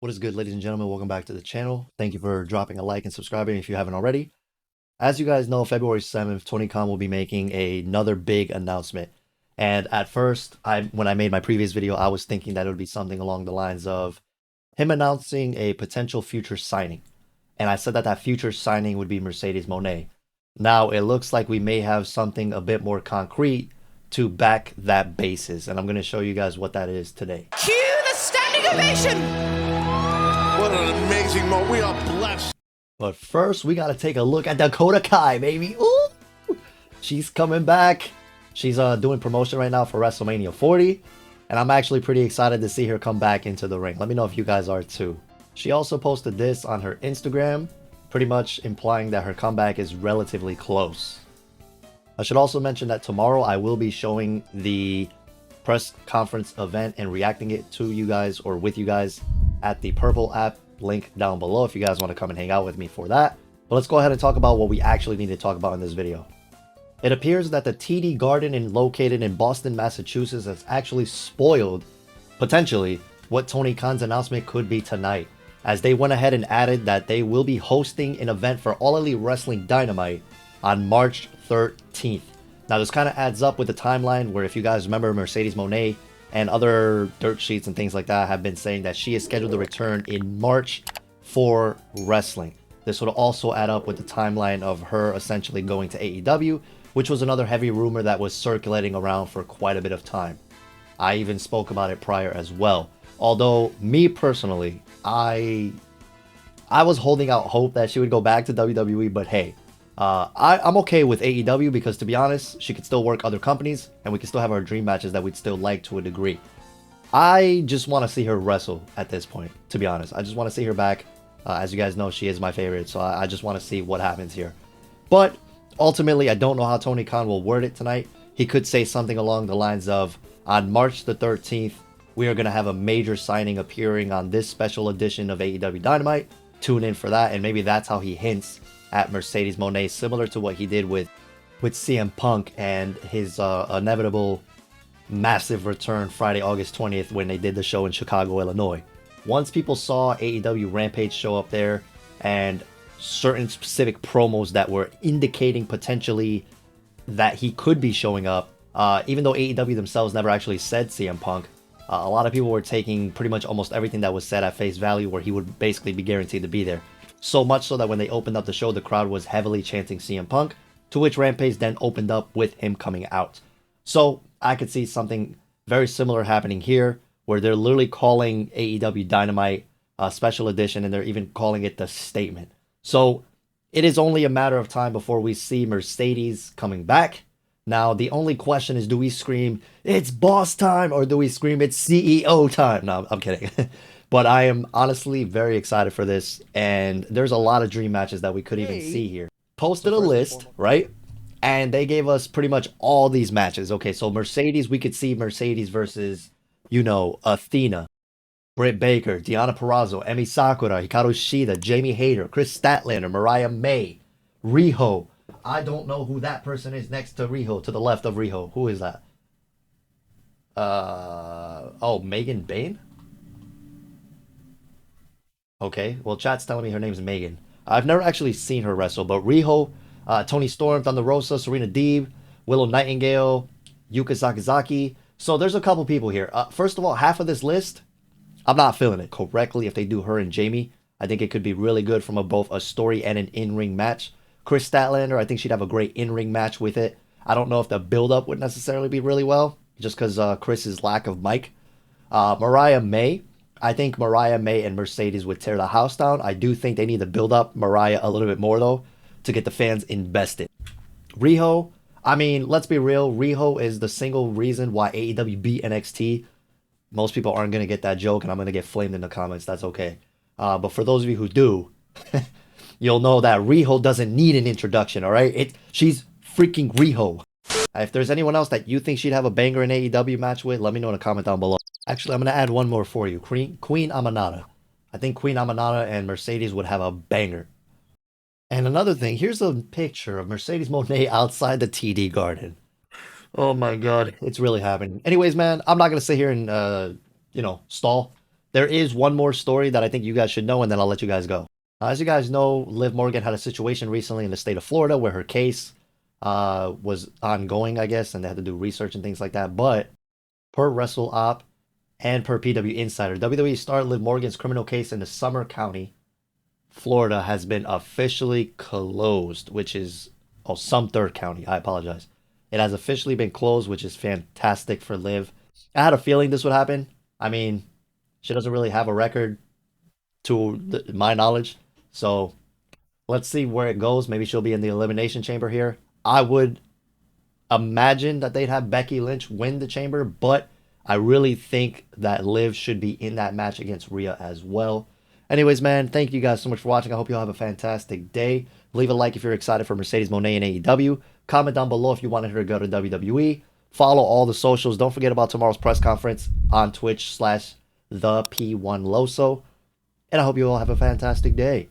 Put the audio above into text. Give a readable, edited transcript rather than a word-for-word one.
What is good, ladies and gentlemen? Welcome back to the channel. Thank you for dropping a like and subscribing if you haven't already. As you guys know, February 7th, Tony Khan will be making another big announcement. And at first, when I made my previous video, I was thinking that it would be something along the lines of him announcing a potential future signing. And I said that that future signing would be Mercedes Moné. Now, it looks like we may have something a bit more concrete to back that basis. And I'm going to show you guys what that is today. Cue the standing ovation! What an amazing moment. We are blessed. But first, we got to take a look at Dakota Kai, baby. Ooh! She's coming back. She's doing promotion right now for WrestleMania 40. And I'm actually pretty excited to see her come back into the ring. Let me know if you guys are too. She also posted this on her Instagram, pretty much implying that her comeback is relatively close. I should also mention that tomorrow I will be showing the press conference event and reacting it to you guys or with you guys at the Purple app, link down below if you guys want to come and hang out with me for that. But let's go ahead and talk about what we actually need to talk about in this video. It appears that the TD Garden located in Boston, Massachusetts has actually spoiled, potentially, what Tony Khan's announcement could be tonight, as they went ahead and added that they will be hosting an event for All Elite Wrestling Dynamite on March 13th. Now this kind of adds up with the timeline where, if you guys remember, Mercedes Moné and other dirt sheets and things like that have been saying that she is scheduled to return in March for wrestling. This would also add up with the timeline of her essentially going to AEW, which was another heavy rumor that was circulating around for quite a bit of time. I even spoke about it prior as well. Although, me personally, I was holding out hope that she would go back to WWE, but hey, I'm okay with AEW because, to be honest, she could still work other companies and we can still have our dream matches that we'd still like to a degree. I just want to see her wrestle at this point, to be honest. I just want to see her back. As you guys know, she is my favorite, so I just want to see what happens here. But ultimately, I don't know how Tony Khan will word it tonight. He could say something along the lines of, on March the 13th, we are going to have a major signing appearing on this special edition of AEW Dynamite. Tune in for that, and maybe that's how he hints at Mercedes Moné, similar to what he did with CM Punk and his inevitable massive return Friday, August 20th, when they did the show in Chicago, Illinois. Once people saw AEW Rampage show up there and certain specific promos that were indicating potentially that he could be showing up, even though AEW themselves never actually said CM Punk, a lot of people were taking pretty much almost everything that was said at face value, where he would basically be guaranteed to be there. So much so that when they opened up the show, the crowd was heavily chanting CM Punk, to which Rampage then opened up with him coming out. So I could see something very similar happening here, where they're literally calling AEW Dynamite a special edition, and they're even calling it the Statement. So it is only a matter of time before we see Mercedes coming back. Now, the only question is, do we scream, "It's boss time," or do we scream, "It's CEO time"? No, I'm kidding. But I am honestly very excited for this, and there's a lot of dream matches that we could even see here. Posted a list, right? And they gave us pretty much all these matches. Okay, so Mercedes, we could see Mercedes versus, Athena, Britt Baker, Deonna Purrazzo, Emi Sakura, Hikaru Shida, Jamie Hayter, Chris Statlander, Mariah May, Riho. I don't know who that person is next to Riho, to the left of Riho. Who is that? Oh, Megan Bayne? Okay, well, chat's telling me her name's Megan. I've never actually seen her wrestle, but Riho, Toni Storm, Thunder Rosa, Serena Deeb, Willow Nightingale, Yuka Sakazaki. So there's a couple people here. First of all, half of this list, I'm not feeling it. Correctly, if they do her and Jamie, I think it could be really good from both a story and an in-ring match. Chris Statlander, I think she'd have a great in-ring match with it. I don't know if the build-up would necessarily be really well, just because Chris's lack of mic. Mariah May, I think Mariah May and Mercedes would tear the house down. I do think they need to build up Mariah a little bit more, though, to get the fans invested. Riho, I mean, let's be real. Riho is the single reason why AEW beat NXT. Most people aren't going to get that joke, and I'm going to get flamed in the comments. That's okay. But for those of you who do, you'll know that Riho doesn't need an introduction, all right? She's freaking Riho. If there's anyone else that you think she'd have a banger in AEW match with, let me know in a comment down below. Actually, I'm going to add one more for you. Queen Aminata. I think Queen Aminata and Mercedes would have a banger. And another thing, here's a picture of Mercedes Moné outside the TD Garden. Oh my god, it's really happening. Anyways, man, I'm not going to sit here and, stall. there is one more story that I think you guys should know, and then I'll let you guys go. As you guys know, Liv Morgan had a situation recently in the state of Florida where her case was ongoing, I guess, and they had to do research and things like that. But per WrestleOp and per PW Insider, WWE star Liv Morgan's criminal case in the Summer County, Florida, has been officially closed, which is Sumter County. I apologize. It has officially been closed, which is fantastic for Liv. I had a feeling this would happen. I mean, she doesn't really have a record to my knowledge. So let's see where it goes. Maybe she'll be in the Elimination Chamber here. I would imagine that they'd have Becky Lynch win the chamber, but I really think that Liv should be in that match against Rhea as well. Anyways, man, thank you guys so much for watching. I hope you all have a fantastic day. Leave a like if you're excited for Mercedes Moné and AEW. Comment down below if you wanted her to go to WWE. Follow all the socials. Don't forget about tomorrow's press conference on Twitch /TheP1Loso. And I hope you all have a fantastic day.